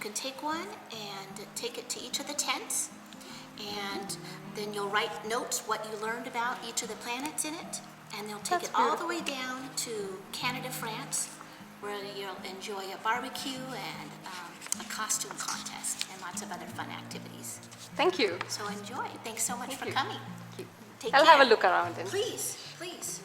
can take one and take it to each of the tents, and then you'll write notes what you learned about each of the planets in it, and they'll take it all the way down to Canada, France, where you'll enjoy a barbecue and a costume contest and lots of other fun activities. Thank you. So enjoy. Thanks so much for coming. Take I'll care. have a look around then. Please, please.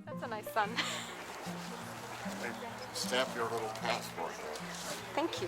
That's a nice sun. Stamp your little passport there. Thank you.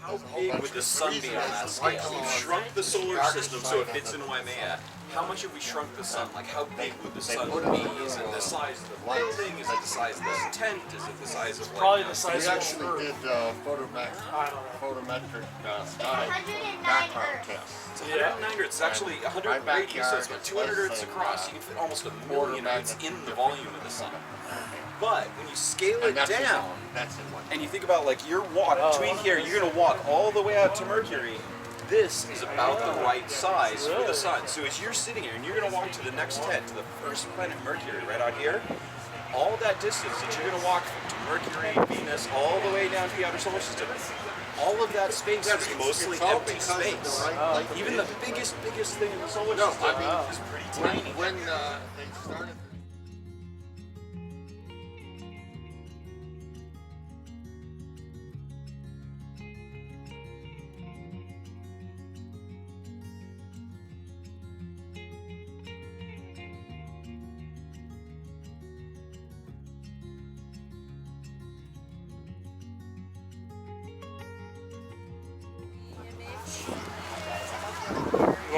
How big would the sun be on that scale? We've shrunk the solar system so it fits in Waimea. How much have we shrunk the sun? Like, how big would the sun be? Is it the size of the building? Is it the size of this tent? Is it the size of, like... Probably the size We of actually did photometric sky background tests. It's 109 Earths. It's actually 100 radius, so it's about 200 Earths across. You can fit almost a million Earths in the volume of the sun. But when you scale it down, and you think about, like, you're walking between here, you're going to walk all the way out to Mercury. This is about the right size for the sun. So as you're sitting here and you're going to walk to the next tent, to the first planet Mercury, right out here, all that distance that you're going to walk to Mercury, Venus, all the way down to the outer solar system, all of that space is mostly empty space. Even the biggest thing in the solar system is pretty tiny. When they started...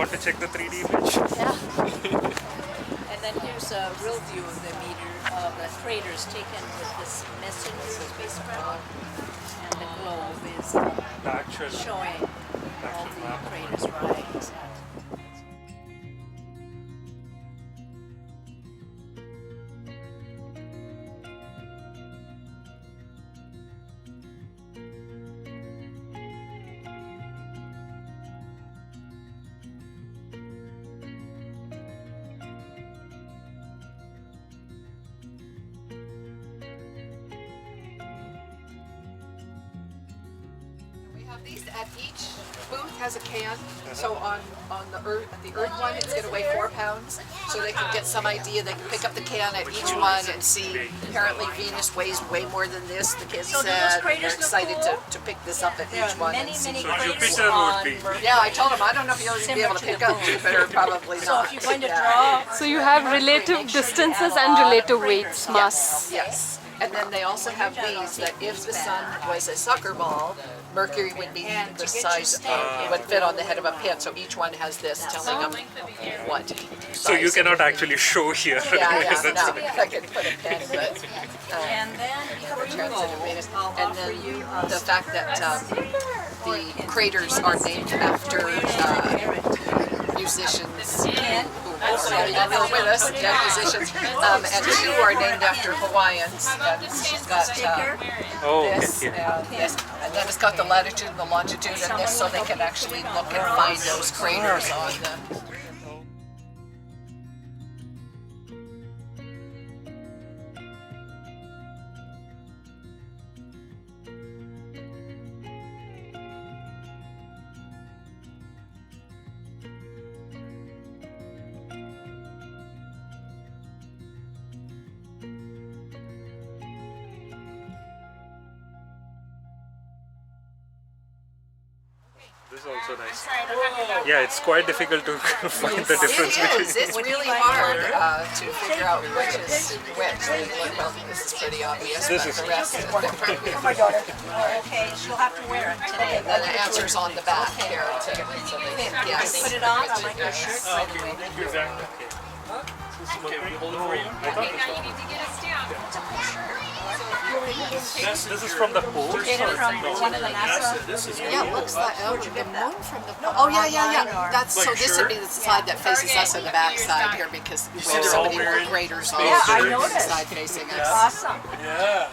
want to check the 3D image? And then here's a real view of the craters taken with this messenger spacecraft. And the globe is The actual showing all the map. craters, right? Exactly. We have these at each booth has a can. So on the Earth one, it's going to weigh 4 pounds. So they can get some idea. They can pick up the can at each one and see. Apparently Venus weighs way more than this. The kids So do those said they're craters look excited cool? to pick this up at There each are one. many, and see. many So craters Jupiter would on be- Mercury. Yeah, I told them I don't know if you'll even be able to pick up Jupiter. Probably So not. if you're going to Yeah. draw, So you have relative distances and relative weights, mass. Yes, and then they also have these that if the sun was a soccer ball, Mercury would be the size, it would fit on the head of a pin. So each one has this telling them what. So you size. cannot actually show here. Yeah, That's no, the- I could put a pin, but and then before you transitive go, Venus. I'll And offer then you the fact that the craters are named after musicians who are with us, dead musicians, and 2 are named after Hawaiians. And she's got Oh, okay. this Yeah. and this, and then it's got the latitude and the longitude and this, so they can actually look and find those craters on the. This is also nice. Yeah, it's quite difficult to find the difference It between. is. It's really hard to figure out which is which. Well, this is pretty obvious, This but is- the rest is different. my daughter. Okay, she'll have to wear it today. And then the answer's on the back here too. So they can guess. Put it on, I'll make your shirt. Okay, we hold it for you. This is from the pole. Get it from one of the NASA. This is Yeah, it looks like the moon from the. Oh yeah, yeah, yeah. That's so. This would be the side that faces us in the back side here because we have so many more craters on Yeah, I the noticed. side facing us. Awesome. Yeah.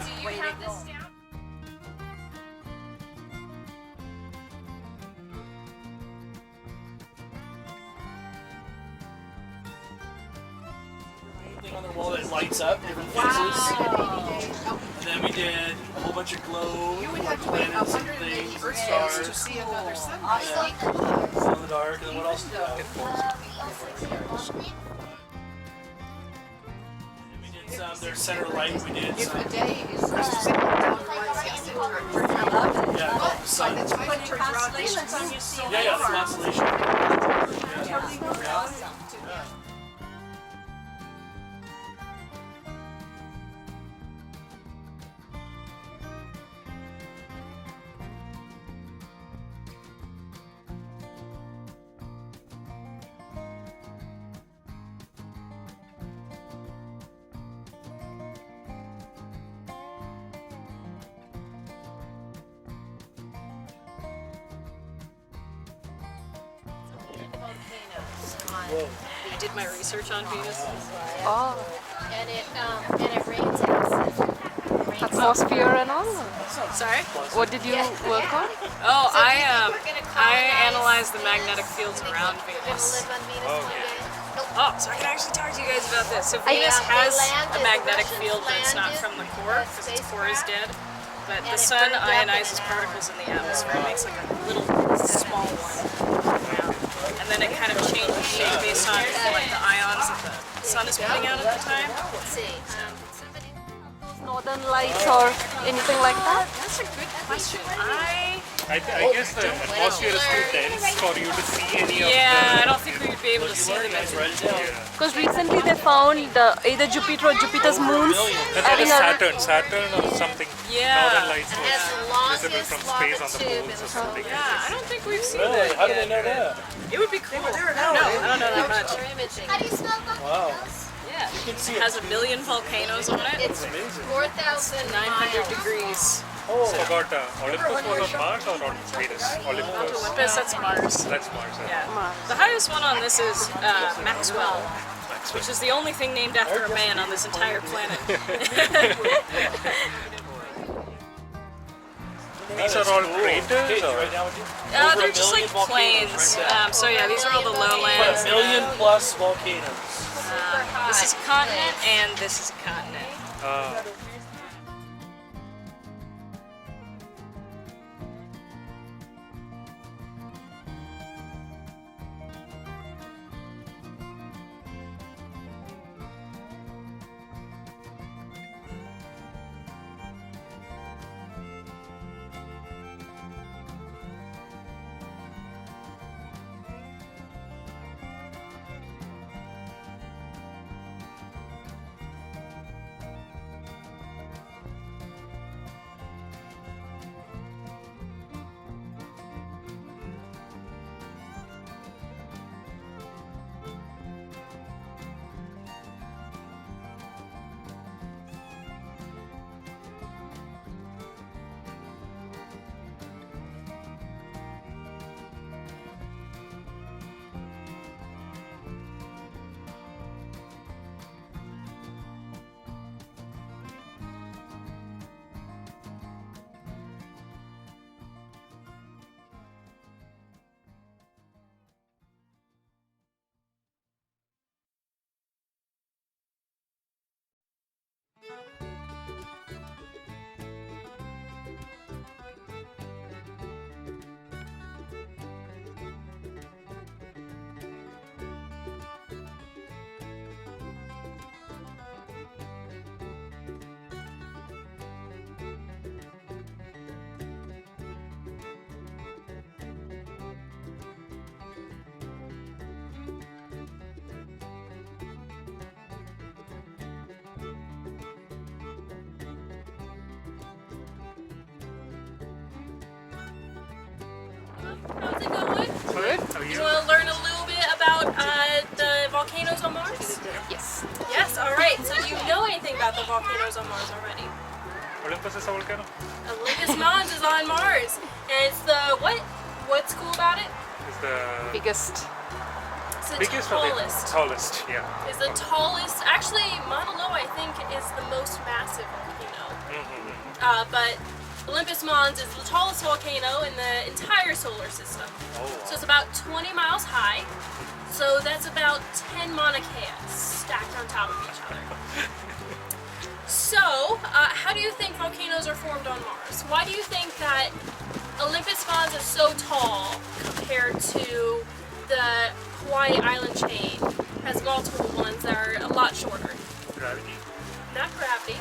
On the wall that lights up different faces. And then we did a whole bunch of glow You would have to wait planets and 180 things, Earth days stars, to see another sunrise. glow in the dark, and then what else did we do? And we did some, their center light, we did If some, the day is Christmas, yes, it turns. yeah, the sun. Put constellations on you see. Yeah, the constellation. Yeah. I did my research on Venus. Oh. And it rains acid. Atmosphere and all. Sorry? What did you work on? Oh, I analyzed the magnetic fields around Venus. Oh, so I can actually talk to you guys about this. So Venus has a magnetic field, but it's not from the core, because its core is dead. But the sun ionizes particles in the atmosphere, makes like a little small one. And then it kind of changes shape based on like the ions that the sun is putting out at the time. Let's see. Northern lights or anything like that? That's a good question. I I guess the atmosphere is too dense for you to see any of Yeah, I don't think we would be able to see them as Because recently they found either Jupiter or Jupiter's moons having a Saturn or something. Yeah. Northern lights was As long visible as from space on the poles or longitude something. Yeah, I don't think we've seen Really? that How do yet. they know that? It would be cool. No, I don't know that much. They're imaging. How do you spell Wow. Yeah. You can see It it. has a billion volcanoes on it. It's 4,900 degrees. Oh, forgot Olympus was on Mars or on Venus? Olympus. Olympus, that's Mars. That's Mars. Yeah. The highest one on this is Maxwell, which is the only thing named after a man on this entire planet. These are all craters or? Right now with you? They're just like plains. So yeah, these are all the lowlands. A million plus volcanoes. This is a continent, and this is a continent. How's it going? Good. How are You you? want to learn a little bit about the volcanoes on Mars? yes. Yes, alright. So do you know anything about the volcanoes on Mars already? Olympus is a volcano? Olympus Mons is on Mars. And it's the, what's cool about it? Is the Biggest. It's the biggest or the tallest. tallest? Yeah. Is the tallest, actually Mauna Loa I think is the most massive volcano. But Olympus Mons is the tallest volcano in the entire solar system. So it's about 20 miles high. So that's about 10 Mauna Keas stacked on top of each other. So, how do you think volcanoes are formed on Mars? Why do you think that Olympus Mons is so tall compared to the Hawaii island chain? Has multiple ones that are a lot shorter. Gravity. Not gravity.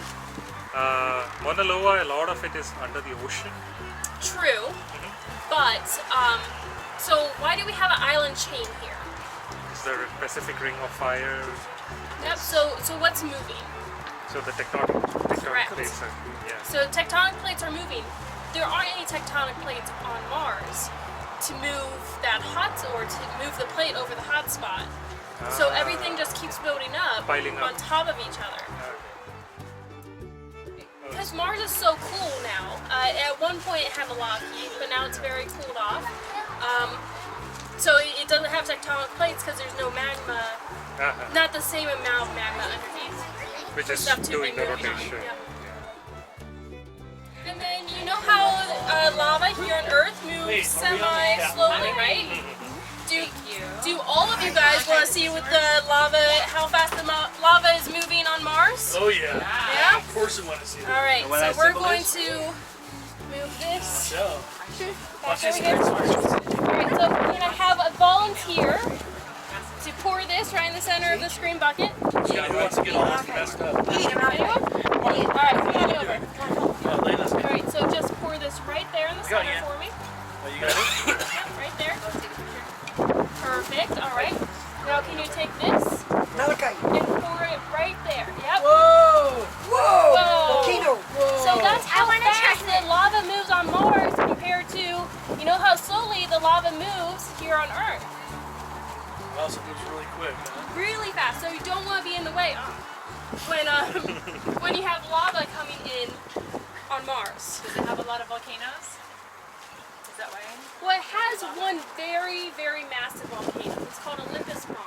Mauna Loa, a lot of it is under the ocean. True. But, so why do we have an island chain here? Is there a Pacific Ring of Fire? Yep, so what's moving? So the tectonic Correct. plates are, yeah. So tectonic plates are moving. There aren't any tectonic plates on Mars to move that or to move the plate over the hot spot. So everything just keeps building up Piling up. on top of each other. Because Mars is so cool now. At one point it had a lot of heat, but now it's very cooled off. So it doesn't have tectonic plates because there's no magma, not the same amount of magma underneath. Which is Stuff to doing be the moving on. rotation. Yeah. And then you know how lava here on Earth moves semi-slowly, right? Do all of you guys want to see with the lava how fast the lava is moving on Mars? Oh yeah. Yeah? Of course we want to see that. All right, And when so I we're symbol going this- to move this. So, Back over here. Alright, so we're going to have a volunteer to pour this right in the center of the screen bucket. yeah, who wants to get all this messed up? Anyone? Alright, come on over. Yeah, Lena's good. Alright, so just pour this right there in the got center you. for me. Oh, you got it? Yep, right there. Perfect. All right. Now can you take this Malachi! and pour it right there? Yep. Whoa! Whoa! Whoa. Volcano! Whoa! So that's how fast the lava moves on Mars compared to, you know how slowly the lava moves here on Earth. It also moves really quick, huh? Really fast, so you don't want to be in the way when you have lava coming in on Mars. Does it have a lot of volcanoes? Is that why? Well, it has one very, very massive volcano. It's called Olympus Mons.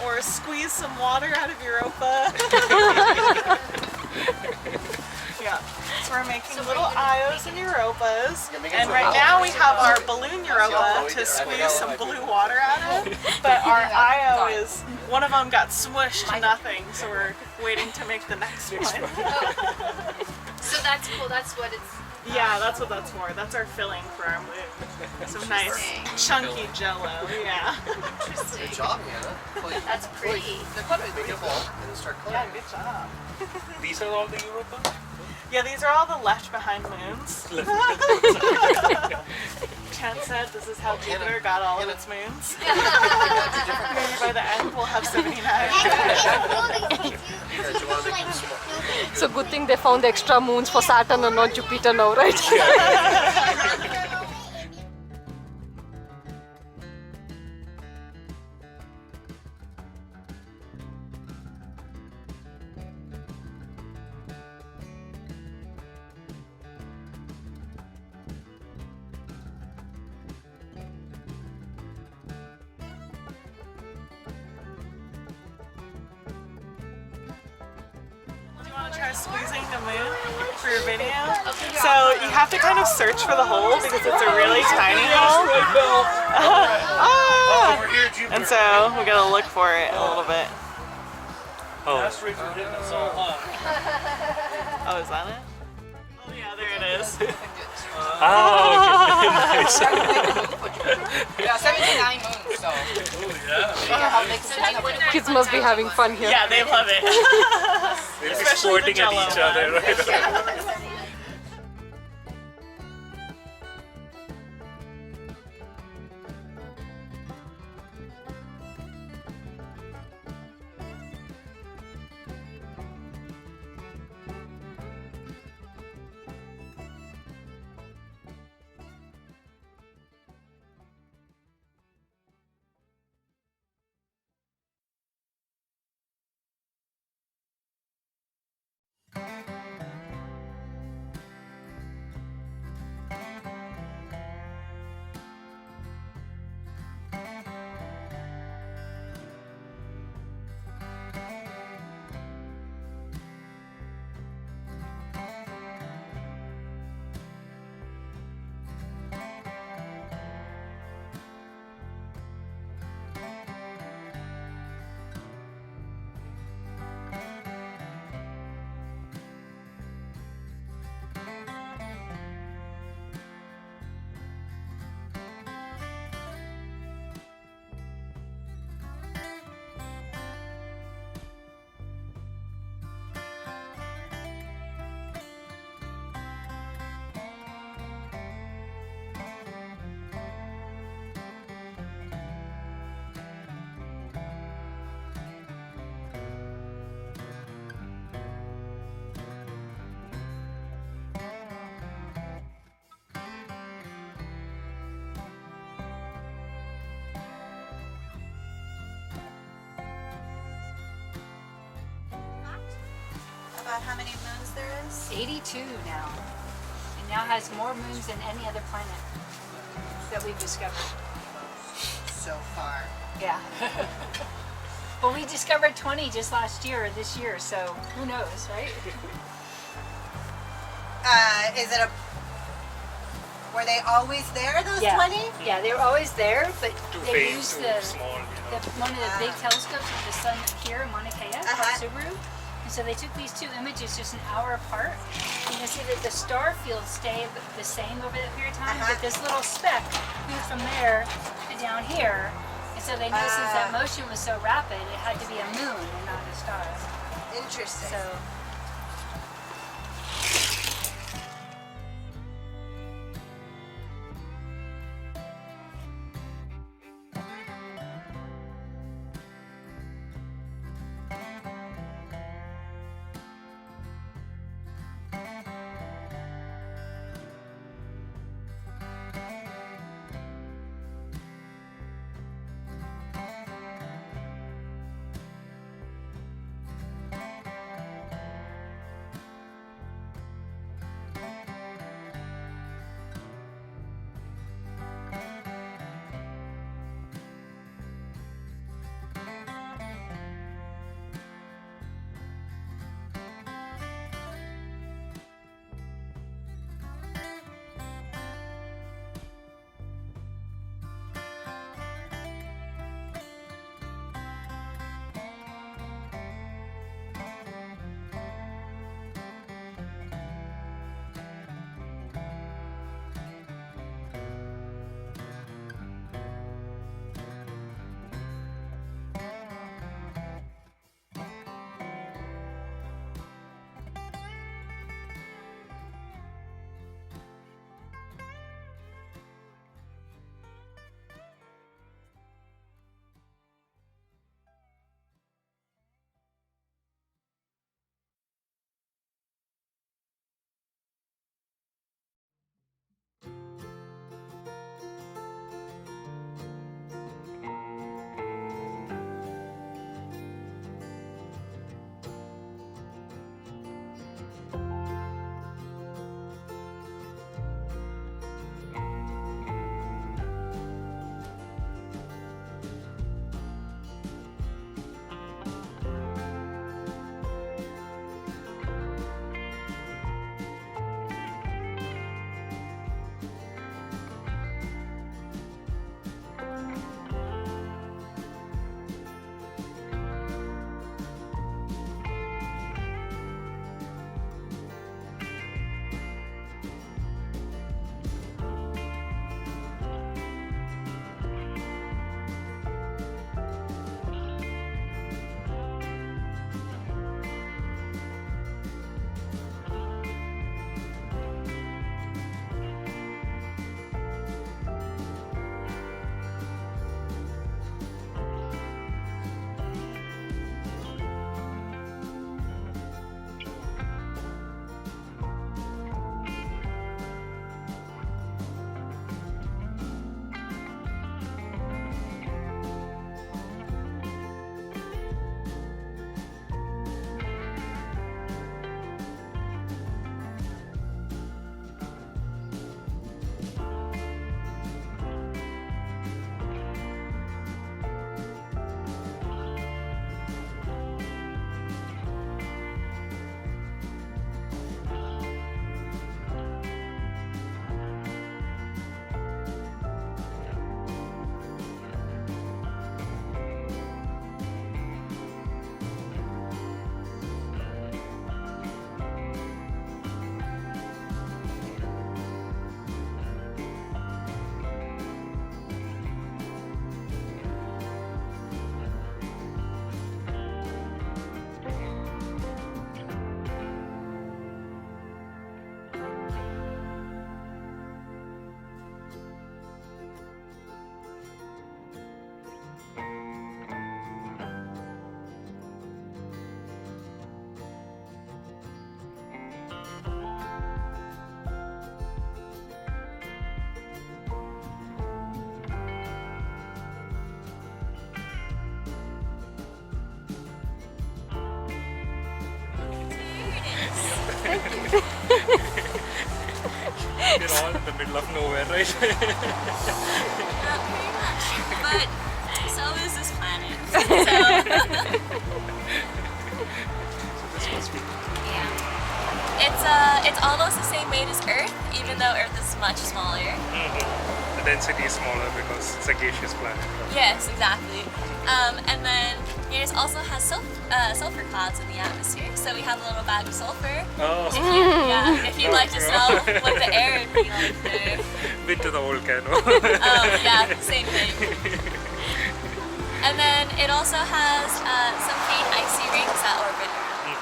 Or squeeze some water out of Europa. Yeah, so we're making little Ios and Europas, and right now we have our balloon Europa to squeeze some blue water out of, but our Io is, one of them got smushed to nothing, so we're waiting to make the next one. So that's cool. That's what it's. Yeah, that's what that's for. That's our filling for our moon. Some nice chunky jello, yeah. Interesting. Good job, Hannah. That's pretty. Make it walk and then start Yeah, coloring. good job. These are all the Europa? Yeah, these are all the left behind moons. Chance said this is how Jupiter got all of its moons. Maybe by the end we'll have 79. So good thing they found extra moons for Saturn and not Jupiter now, right? Do you want to try squeezing the moon for your video? So you have to kind of search for the hole because it's a really tiny hole. And so we gotta look for it a little bit. Oh, Asteroids are hitting us all hot. Oh, is that it? Oh yeah, there it is. nice. Yeah, 79 moons, so. Oh, yeah. Kids must be having fun here. Yeah, they love it. They'll be Especially the squirting at Jell-O each other, one. right? about how many moons there is? 82 now. It now has more moons than any other planet that we've discovered. So far. Yeah. Well, we discovered 20 just last year or this year, so who knows, right? Is it a... Were they always there, those Yeah. 20? Yeah, they were always there, but Too they faint, used too the, small, one of the big telescopes of the sun here in Mauna Kea, Uh-huh. Subaru. And so they took these two images just an hour apart. You can see that the star fields stay the same over that period of time, but this little speck moved from there to down here. And so they knew since that motion was so rapid, it had to be a moon and not a star. Interesting. So We're all in the middle of nowhere, right? But so is this planet. So, This must be. yeah. It's almost the same weight as Earth, even though Earth is much smaller. The density is smaller because it's a gaseous planet. Yes, exactly. And then Uranus also has sulfur clouds in the atmosphere, so we have a little bag of sulfur. Oh. If you'd like to smell what the air would be like there. Been to the volcano. Yeah, same thing. And then it also has some faint icy rings that orbit around.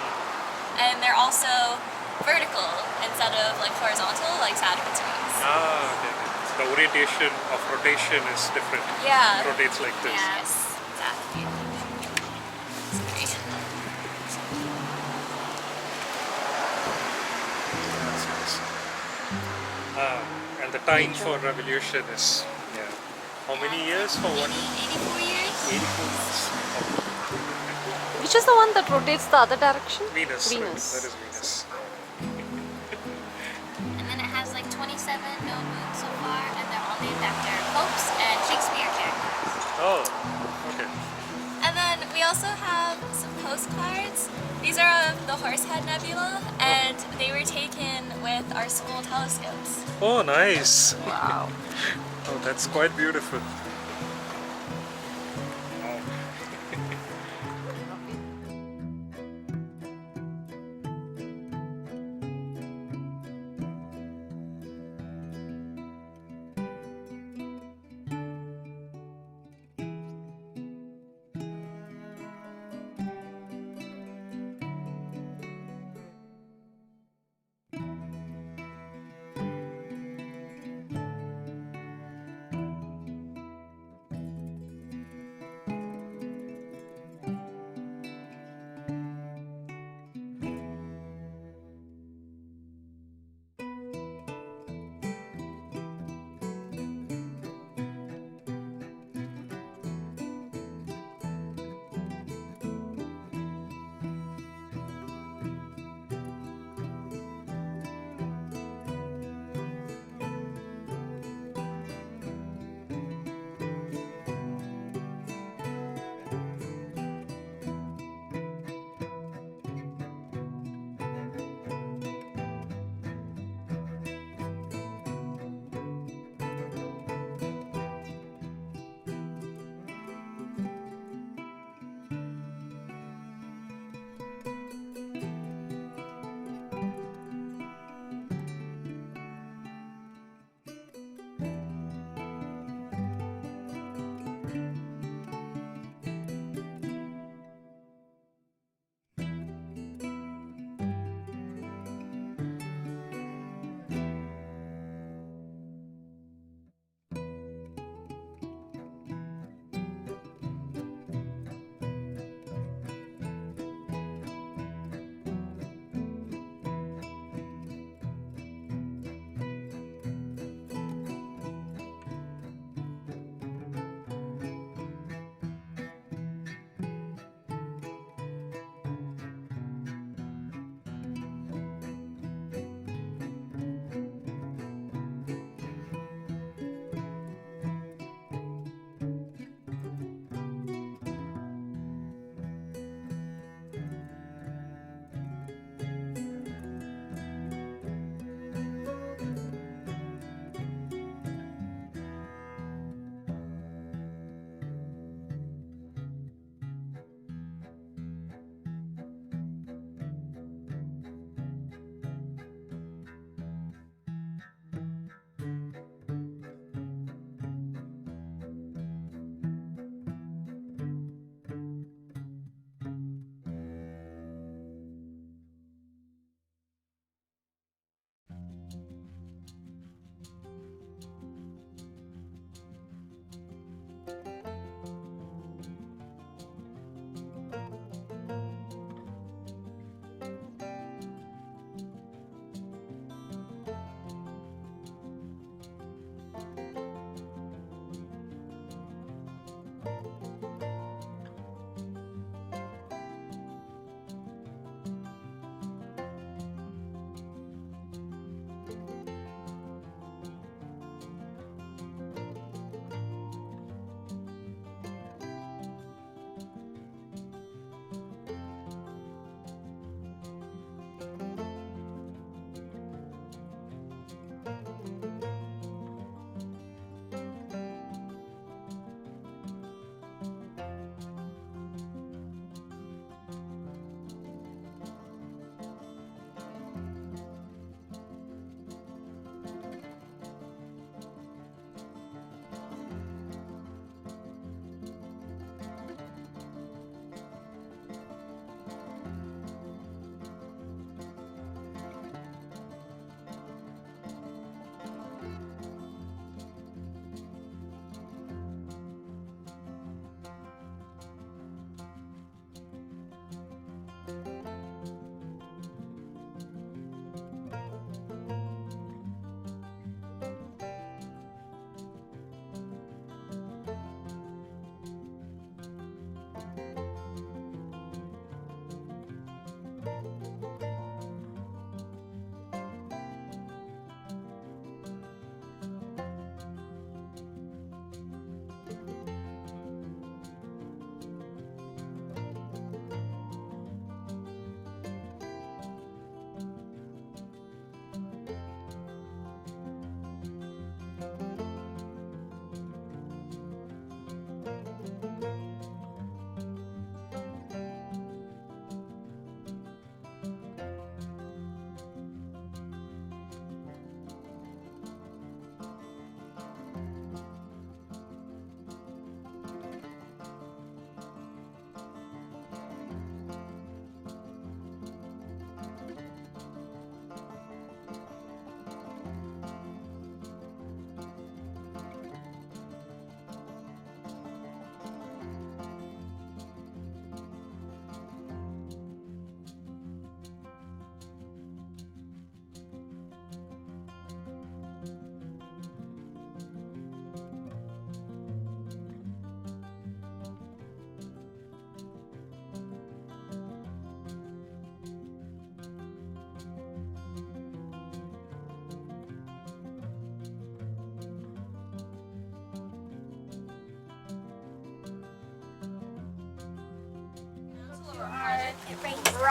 And they're also vertical instead of like horizontal, like Saturn's rings. Ah, okay. So the orientation of rotation is different. Yeah. It rotates like this. Yes, exactly. It's great. That's nice. And the time for revolution is, yeah. How many years for one? 84 years. 84 years. Which is the one that rotates the other direction? Venus. Right? Venus. That is Venus. And then it has like 27 known moons so far, and they're all named after popes and Shakespeare characters. Oh, okay. And then we also have some postcards. These are of the Horsehead Nebula, and they were taken with our school telescopes. Oh, nice. Wow. Oh, that's quite beautiful.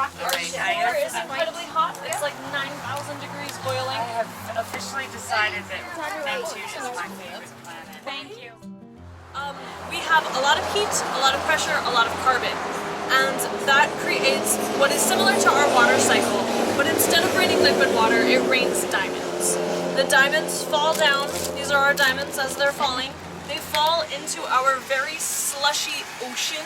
Our core is incredibly hot. It's like 9,000 degrees boiling. I have officially decided that Neptune is my favorite planet. Thank you. We have a lot of heat, a lot of pressure, a lot of carbon. And that creates what is similar to our water cycle, but instead of raining liquid water, it rains diamonds. The diamonds fall down. These are our diamonds as they're falling. They fall into our very slushy ocean,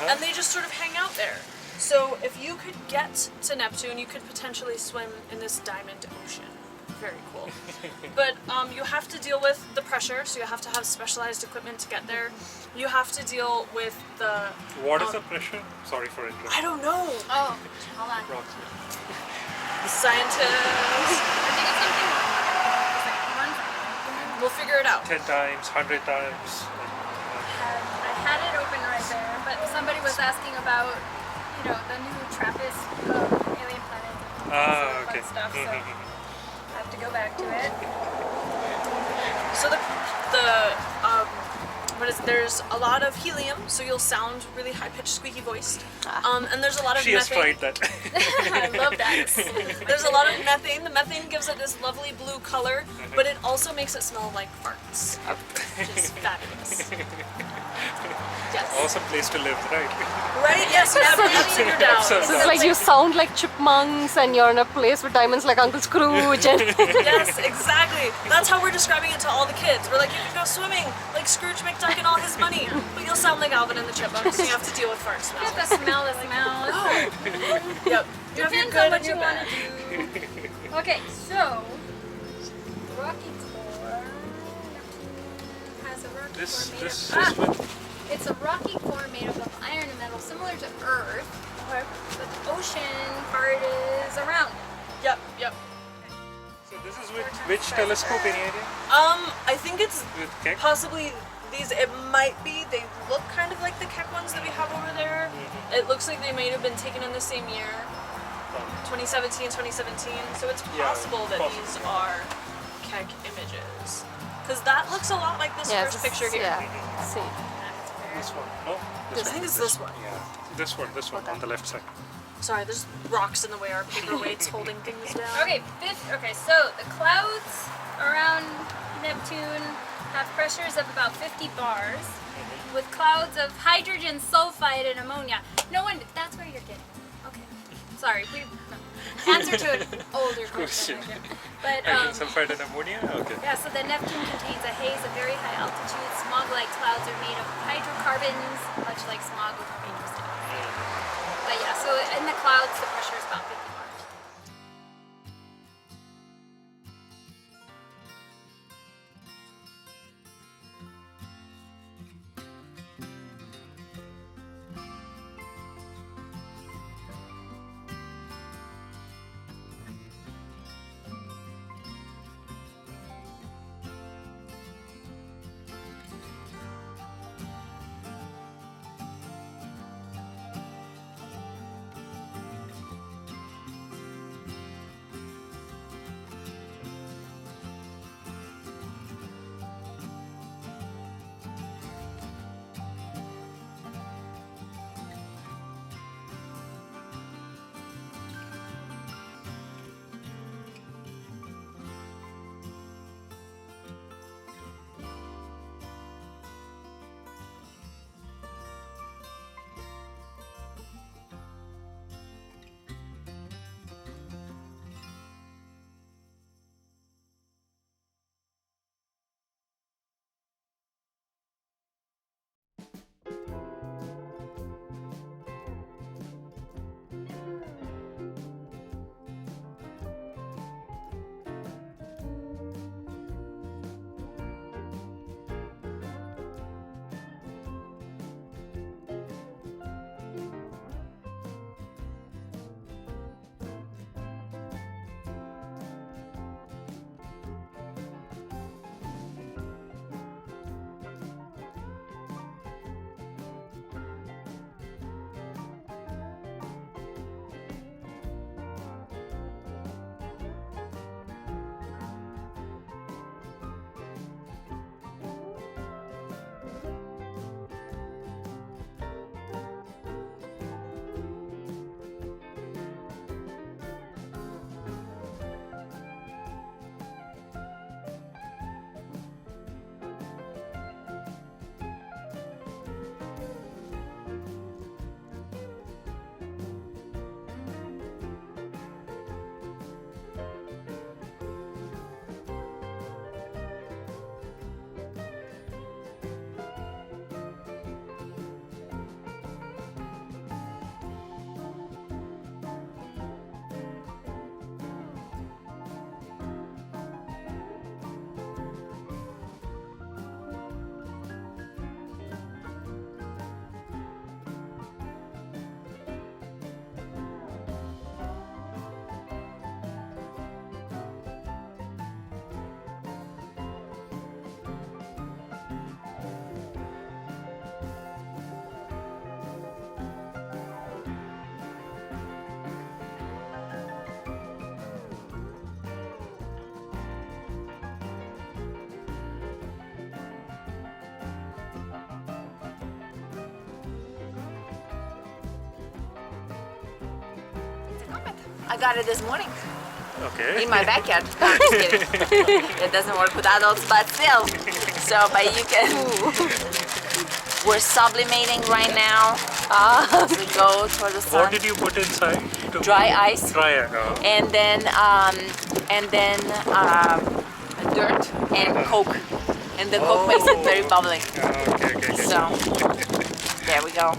and they just sort of hang out there. So if you could get to Neptune, you could potentially swim in this diamond ocean. Very cool. But you have to deal with the pressure, so you have to have specialized equipment to get there. You have to deal with the... What is the pressure? Sorry for interrupting. I don't know. Oh, hold on. The scientists... We'll figure it out. 10 times, 100 times. I had it open right there, but somebody was asking about, you know, the new TRAPPIST alien planet and all Okay. fun stuff, so I have to go back to it. So there's a lot of helium, so you'll sound really high-pitched, squeaky voiced. And there's a lot of She has methane. tried that. I love that. There's a lot of methane. The methane gives it this lovely blue color, but it also makes it smell like farts, which is fabulous. Yes. Awesome place to live, right? Right? Yes, you have ups and your downs. So it's like you sound like chipmunks and you're in a place with diamonds like Uncle Scrooge. And Yes, exactly. That's how we're describing it to all the kids. We're like, you can go swimming like Scrooge McDuck and all his money, but you'll sound like Alvin and the Chipmunks. And you have to deal with fart You smells. have to smell the smell. Yep. You have your Depends good on what and you your want bad. to do. Okay, so the rocky core has a rocky core made of it's a rocky core made up of iron and metal, similar to Earth, but the ocean part is around it. Yep, yep. So this is with which telescope in area? I think it's With Keck? possibly these. It might be. They look kind of like the Keck ones that we have over there. It looks like they might have been taken in the same year, 2017, 2017. So it's Yeah, possible that possible. these are Keck images, because that looks a lot like this first picture here. Yeah. See. This one. No? I think it's this one. Yeah. This one on the left side. Sorry, there's rocks in the way. Our paperweight's holding things down. Okay, so the clouds around Neptune have pressures of about 50 bars, with clouds of hydrogen sulfide and ammonia. No one, that's where you're getting. Okay, sorry. Answer to an older question. But Hydrogen sulfide and ammonia? Okay. yeah, so the Neptune contains a haze of very high altitude. Smog-like clouds are made of hydrocarbons, much like smog with dangerous stuff. But yeah, so in the clouds, the pressure is about 50 bars. I got it this morning Okay. in my backyard. No, I'm just kidding. It doesn't work with adults, but still. So, but you can. We're sublimating right now. As we go toward the sun. What did you put inside? Dry ice. Dry ice. Oh. And then dirt and Coke. And the Coke makes it very bubbly. Okay. So there we go.